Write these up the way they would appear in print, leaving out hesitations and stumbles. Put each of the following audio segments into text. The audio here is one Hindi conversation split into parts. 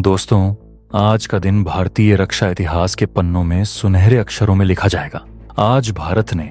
दोस्तों, आज का दिन भारतीय रक्षा इतिहास के पन्नों में सुनहरे अक्षरों में लिखा जाएगा। आज भारत ने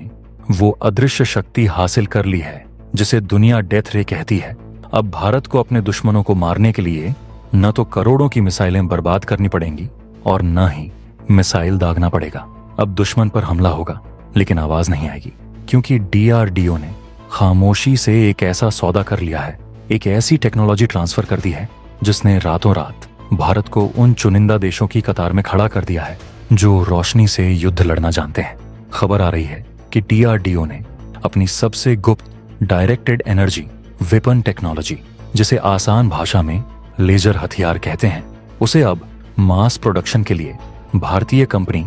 वो अदृश्य शक्ति हासिल कर ली है जिसे दुनिया डेथ रे कहती है। अब भारत को अपने दुश्मनों को मारने के लिए न तो करोड़ों की मिसाइलें बर्बाद करनी पड़ेंगी और न ही मिसाइल दागना पड़ेगा। अब दुश्मन पर हमला होगा लेकिन आवाज नहीं आएगी, क्योंकि DRDO ने खामोशी से एक ऐसा सौदा कर लिया है, एक ऐसी टेक्नोलॉजी ट्रांसफर कर दी है जिसने रातों रात भारत को उन चुनिंदा देशों की कतार में खड़ा कर दिया है जो रोशनी से युद्ध लड़ना जानते हैं। खबर आ रही है कि DRDO ने अपनी सबसे गुप्त डायरेक्टेड एनर्जी वेपन टेक्नोलॉजी, जिसे आसान भाषा में लेजर हथियार कहते हैं, उसे अब मास प्रोडक्शन के लिए भारतीय कंपनी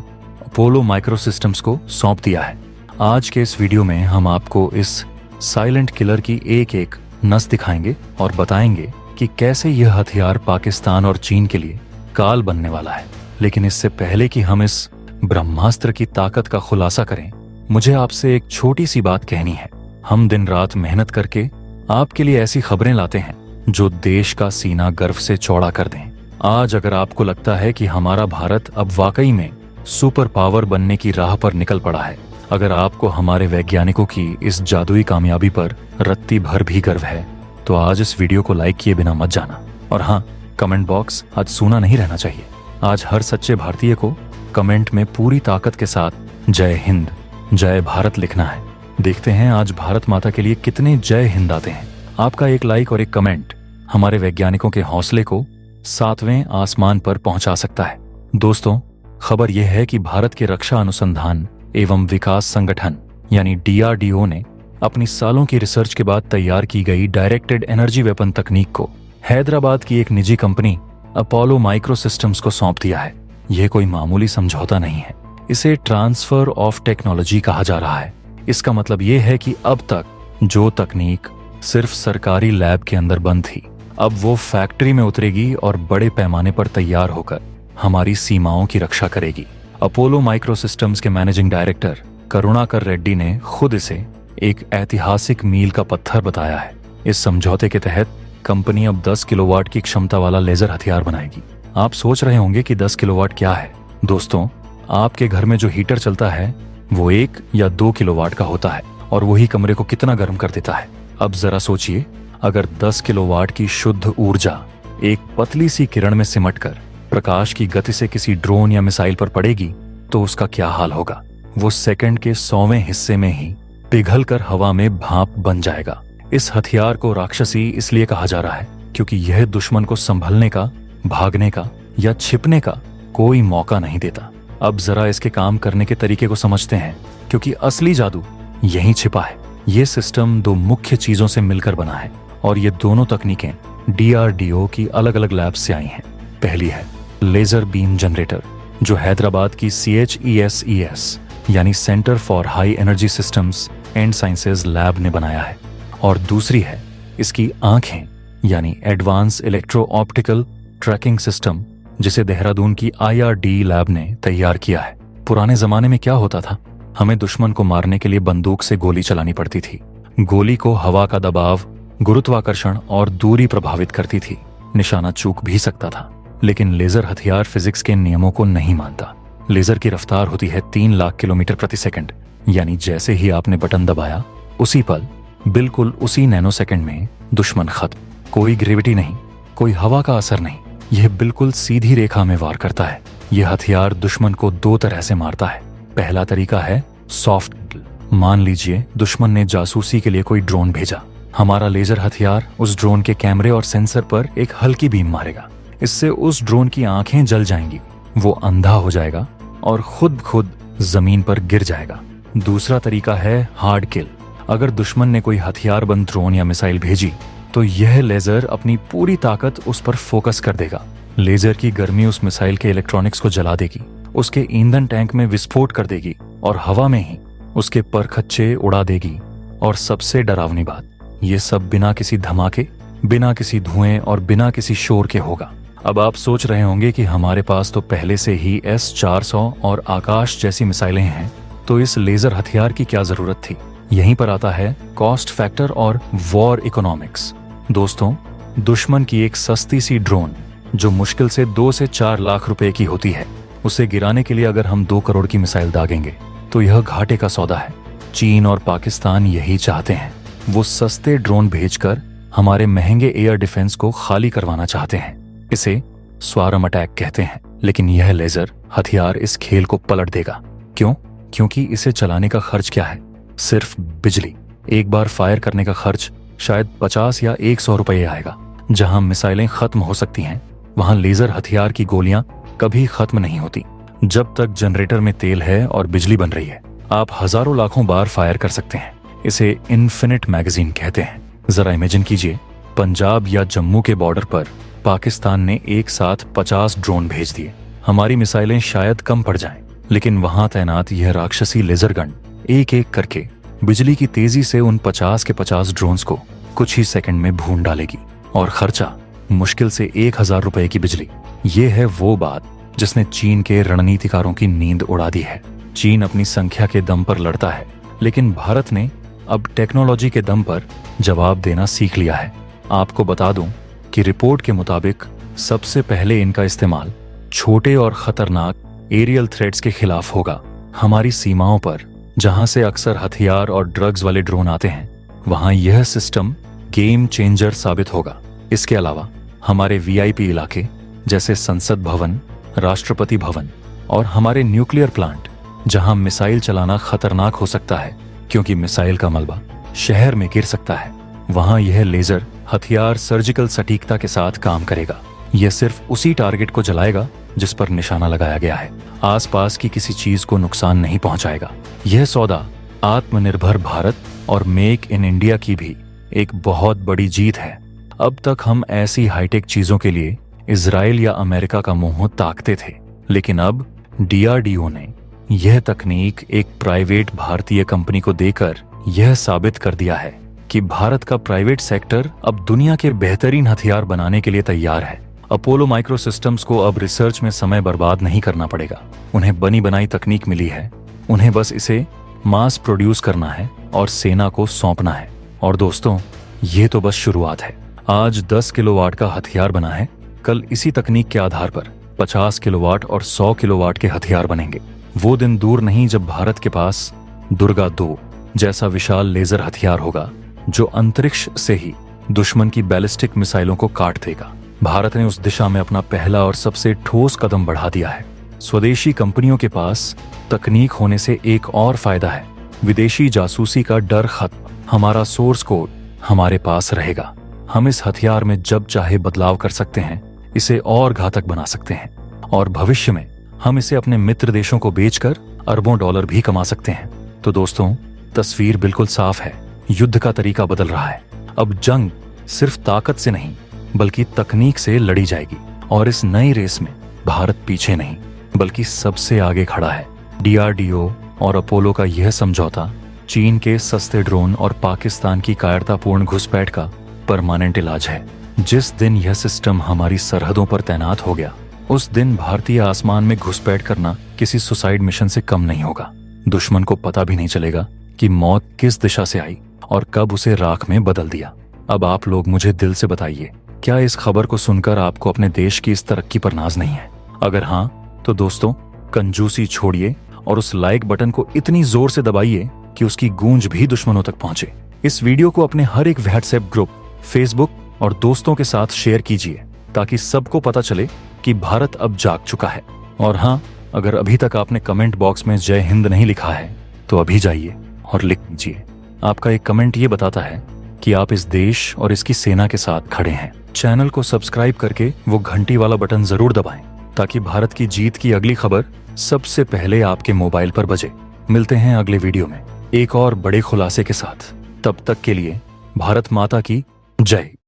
अपोलो माइक्रो सिस्टम्स को सौंप दिया है। आज के इस वीडियो में हम आपको इस साइलेंट किलर की एक एक नस दिखाएंगे और बताएंगे कि कैसे यह हथियार पाकिस्तान और चीन के लिए काल बनने वाला है। लेकिन इससे पहले कि हम इस ब्रह्मास्त्र की ताकत का खुलासा करें, मुझे आपसे एक छोटी सी बात कहनी है। हम दिन रात मेहनत करके आपके लिए ऐसी खबरें लाते हैं जो देश का सीना गर्व से चौड़ा कर दें। आज अगर आपको लगता है कि हमारा भारत अब वाकई में सुपर पावर बनने की राह पर निकल पड़ा है, अगर आपको हमारे वैज्ञानिकों की इस जादुई कामयाबी पर रत्ती भर भी गर्व है, तो आज इस वीडियो को लाइक किए बिना मत जाना। और हाँ, कमेंट बॉक्स आज सूना नहीं रहना चाहिए। आज हर सच्चे भारतीय को कमेंट में पूरी ताकत के साथ जय हिंद, जय भारत लिखना है। देखते हैं आज भारत माता के लिए कितने जय हिंद आते हैं। आपका एक लाइक और एक कमेंट हमारे वैज्ञानिकों के हौसले को 7वें आसमान पर पहुंचा सकता है। दोस्तों, खबर यह है कि भारत के रक्षा अनुसंधान एवं विकास संगठन यानी DRDO ने अपनी सालों की रिसर्च के बाद तैयार की गई डायरेक्टेड एनर्जी वेपन तकनीक को हैदराबाद की एक निजी कंपनी अपोलो माइक्रो सिस्टम्स को सौंप दिया है। यह कोई मामूली समझौता नहीं है, इसे ट्रांसफर ऑफ टेक्नोलॉजी कहा जा रहा है। इसका मतलब यह है कि अब तक जो तकनीक सिर्फ सरकारी लैब के अंदर बंद थी, अब वो फैक्ट्री में उतरेगी और बड़े पैमाने पर तैयार होकर हमारी सीमाओं की रक्षा करेगी। अपोलो माइक्रो सिस्टम्स के मैनेजिंग डायरेक्टर करुणाकर रेड्डी ने खुद इसे एक ऐतिहासिक मील का पत्थर बताया है। इस समझौते के तहत कंपनी अब 10 किलोवाट की क्षमता वाला लेजर हथियार बनाएगी। आप सोच रहे होंगे कि 10 किलोवाट क्या है। दोस्तों, आपके घर में जो हीटर चलता है वो 1 या 2 किलोवाट का होता है और वही कमरे को कितना गर्म कर देता है। अब जरा सोचिए, अगर 10 किलोवाट की शुद्ध ऊर्जा एक पतली सी किरण में सिमटकर प्रकाश की गति से किसी ड्रोन या मिसाइल पर पड़ेगी तो उसका क्या हाल होगा। वो सेकंड के 100वें हिस्से में ही पिघलकर हवा में भाप बन जाएगा। इस हथियार को राक्षसी इसलिए कहा जा रहा है क्योंकि यह दुश्मन को संभलने का, भागने का या छिपने का कोई मौका नहीं देता। अब जरा इसके काम करने के तरीके को समझते हैं, क्योंकि असली जादू यहीं छिपा है। यह सिस्टम 2 मुख्य चीजों से मिलकर बना है और ये दोनों तकनीकें DRDO की अलग अलग लैब से आई हैं। पहली है लेजर बीम जनरेटर, जो हैदराबाद की CHESES यानी centre for high energy systems and sciences lab ने बनाया है, और दूसरी है इसकी आंखें यानी advance electro optical tracking system, जिसे देहरादून की IRD लैब ने तैयार किया है। पुराने जमाने में क्या होता था, हमें दुश्मन को मारने के लिए बंदूक से गोली चलानी पड़ती थी। गोली को हवा का दबाव, गुरुत्वाकर्षण और दूरी प्रभावित करती थी। निशाना चूक भी सकता था, लेकिन लेजर हथियार फिजिक्स के नियमों को नहीं मानता। लेजर की रफ्तार होती है 3 लाख किलोमीटर प्रति सेकंड, यानी जैसे ही आपने बटन दबाया उसी पल, बिल्कुल उसी नैनो सेकंड में दुश्मन खत्म। कोई ग्रेविटी नहीं, कोई हवा का असर नहीं, यह बिल्कुल सीधी रेखा में वार करता है। यह हथियार दुश्मन को 2 तरह से मारता है। पहला तरीका है सॉफ्ट। मान लीजिए दुश्मन ने जासूसी के लिए कोई ड्रोन भेजा, हमारा लेजर हथियार उस ड्रोन के कैमरे और सेंसर पर एक हल्की बीम मारेगा। इससे उस ड्रोन की आंखें जल जाएंगी, वो अंधा हो जाएगा और खुद जमीन पर गिर जाएगा। दूसरा तरीका है हार्ड किल। अगर दुश्मन ने कोई हथियारबंद ड्रोन या मिसाइल भेजी तो यह लेजर अपनी पूरी ताकत उस पर फोकस कर देगा। लेजर की गर्मी उस मिसाइल के इलेक्ट्रॉनिक्स को जला देगी, उसके ईंधन टैंक में विस्फोट कर देगी और हवा में ही उसके परखच्चे उड़ा देगी। और सबसे डरावनी बात, ये सब बिना किसी धमाके, बिना किसी धुएं और बिना किसी शोर के होगा। अब आप सोच रहे होंगे कि हमारे पास तो पहले से ही S-400 और आकाश जैसी मिसाइलें हैं, तो इस लेजर हथियार की क्या जरूरत थी। यहीं पर आता है कॉस्ट फैक्टर और वॉर इकोनॉमिक्स। दोस्तों, दुश्मन की एक सस्ती सी ड्रोन जो मुश्किल से 2 से 4 लाख रुपए की होती है। उसे गिराने के लिए अगर हम 2 करोड़ की मिसाइल दागेंगे तो यह घाटे का सौदा है। चीन और पाकिस्तान यही चाहते हैं। वो सस्ते ड्रोन भेजकर हमारे महंगे एयर डिफेंस को खाली करवाना चाहते हैं। इसे स्वारम अटैक कहते हैं। लेकिन यह लेजर हथियार इस खेल को पलट देगा। क्यों? क्योंकि इसे चलाने का खर्च क्या है? सिर्फ बिजली। एक बार फायर करने का खर्च शायद 50 या 100 रुपये आएगा। जहां मिसाइलें खत्म हो सकती हैं, वहां लेजर हथियार की गोलियां कभी खत्म नहीं होती। जब तक जनरेटर में तेल है और बिजली बन रही है, आप हजारों लाखों बार फायर कर सकते हैं। इसे इन्फिनिट मैगजीन कहते हैं। जरा इमेजिन कीजिए, पंजाब या जम्मू के बॉर्डर पर पाकिस्तान ने एक साथ 50 ड्रोन भेज दिए। हमारी मिसाइलें शायद कम पड़ जाएं, लेकिन वहां तैनात यह राक्षसी लेजर गन एक एक करके बिजली की तेजी से उन 50 के 50 ड्रोन्स को कुछ ही सेकंड में भून डालेगी। और खर्चा मुश्किल से 1000 रुपए की बिजली। ये है वो बात जिसने चीन के रणनीतिकारों की नींद उड़ा दी है। चीन अपनी संख्या के दम पर लड़ता है, लेकिन भारत ने अब टेक्नोलॉजी के दम पर जवाब देना सीख लिया है। आपको बता दूं कि रिपोर्ट के मुताबिक सबसे पहले इनका इस्तेमाल छोटे और खतरनाक एरियल थ्रेट्स के खिलाफ होगा। हमारी सीमाओं पर जहां से अक्सर हथियार और ड्रग्स वाले ड्रोन आते हैं, वहां यह सिस्टम गेम चेंजर साबित होगा। इसके अलावा हमारे वीआईपी इलाके जैसे संसद भवन, राष्ट्रपति भवन और हमारे न्यूक्लियर प्लांट, जहां मिसाइल चलाना खतरनाक हो सकता है क्योंकि मिसाइल का मलबा शहर में गिर सकता है, वहां यह लेजर हथियार सर्जिकल सटीकता के साथ काम करेगा। यह सिर्फ उसी टारगेट को जलाएगा जिस पर निशाना लगाया गया है। आसपास की किसी चीज को नुकसान नहीं पहुंचाएगा। यह सौदा आत्मनिर्भर भारत और मेक इन इंडिया की भी एक बहुत बड़ी जीत है। अब तक हम ऐसी हाईटेक चीजों के लिए इजराइल या अमेरिका का मुंह ताकते थे, लेकिन अब डीआरडीओ ने यह तकनीक एक प्राइवेट भारतीय कंपनी को देकर यह साबित कर दिया है कि भारत का प्राइवेट सेक्टर अब दुनिया के बेहतरीन हथियार बनाने के लिए तैयार है। अपोलो माइक्रो सिस्टम्स को अब रिसर्च में समय बर्बाद नहीं करना पड़ेगा। उन्हें बनी बनाई तकनीक मिली है। उन्हें बस इसे मास प्रोड्यूस करना है और सेना को सौंपना है। और दोस्तों, ये तो बस शुरुआत है। आज 10 किलोवाट का हथियार बना है, कल इसी तकनीक के आधार पर 50 किलोवाट और 100 किलोवाट के हथियार बनेंगे। वो दिन दूर नहीं जब भारत के पास दुर्गा 2 जैसा विशाल लेजर हथियार होगा, जो अंतरिक्ष से ही दुश्मन की बैलिस्टिक मिसाइलों को काट देगा। भारत ने उस दिशा में अपना पहला और सबसे ठोस कदम बढ़ा दिया है। स्वदेशी कंपनियों के पास तकनीक होने से एक और फायदा है, विदेशी जासूसी का डर खत्म। हमारा सोर्स कोड हमारे पास रहेगा। हम इस हथियार में जब चाहे बदलाव कर सकते हैं, इसे और घातक बना सकते हैं, और भविष्य में हम इसे अपने मित्र देशों को बेचकर अरबों डॉलर भी कमा सकते हैं। तो दोस्तों, तस्वीर बिल्कुल साफ है। युद्ध का तरीका बदल रहा है। अब जंग सिर्फ ताकत से नहीं बल्कि तकनीक से लड़ी जाएगी। और इस नई रेस में भारत पीछे नहीं बल्कि सबसे आगे खड़ा है। डीआरडीओ और अपोलो का यह समझौता चीन के सस्ते ड्रोन और पाकिस्तान की कायरतापूर्ण घुसपैठ का परमानेंट इलाज है। जिस दिन यह सिस्टम हमारी सरहदों पर तैनात हो गया, उस दिन भारतीय आसमान में घुसपैठ करना किसी सुसाइड मिशन से कम नहीं होगा। दुश्मन को पता भी नहीं चलेगा कि मौत किस दिशा से आई और कब उसे राख में बदल दिया। अब आप लोग मुझे दिल से बताइए, क्या इस खबर को सुनकर आपको अपने देश की इस तरक्की पर नाज नहीं है? अगर हाँ, तो दोस्तों, कंजूसी छोड़िए और उस लाइक बटन को इतनी जोर से दबाइए कि उसकी गूंज भी दुश्मनों तक पहुंचे। इस वीडियो को अपने हर एक व्हाट्सएप ग्रुप, फेसबुक और दोस्तों के साथ शेयर कीजिए ताकि सबको पता चले कि भारत अब जाग चुका है। और हाँ, अगर अभी तक आपने कमेंट बॉक्स में जय हिंद नहीं लिखा है तो अभी जाइए और लिख दीजिए। आपका एक कमेंट ये बताता है कि आप इस देश और इसकी सेना के साथ खड़े हैं। चैनल को सब्सक्राइब करके वो घंटी वाला बटन जरूर दबाएं ताकि भारत की जीत की अगली खबर सबसे पहले आपके मोबाइल पर बजे। मिलते हैं अगले वीडियो में एक और बड़े खुलासे के साथ। तब तक के लिए भारत माता की जय।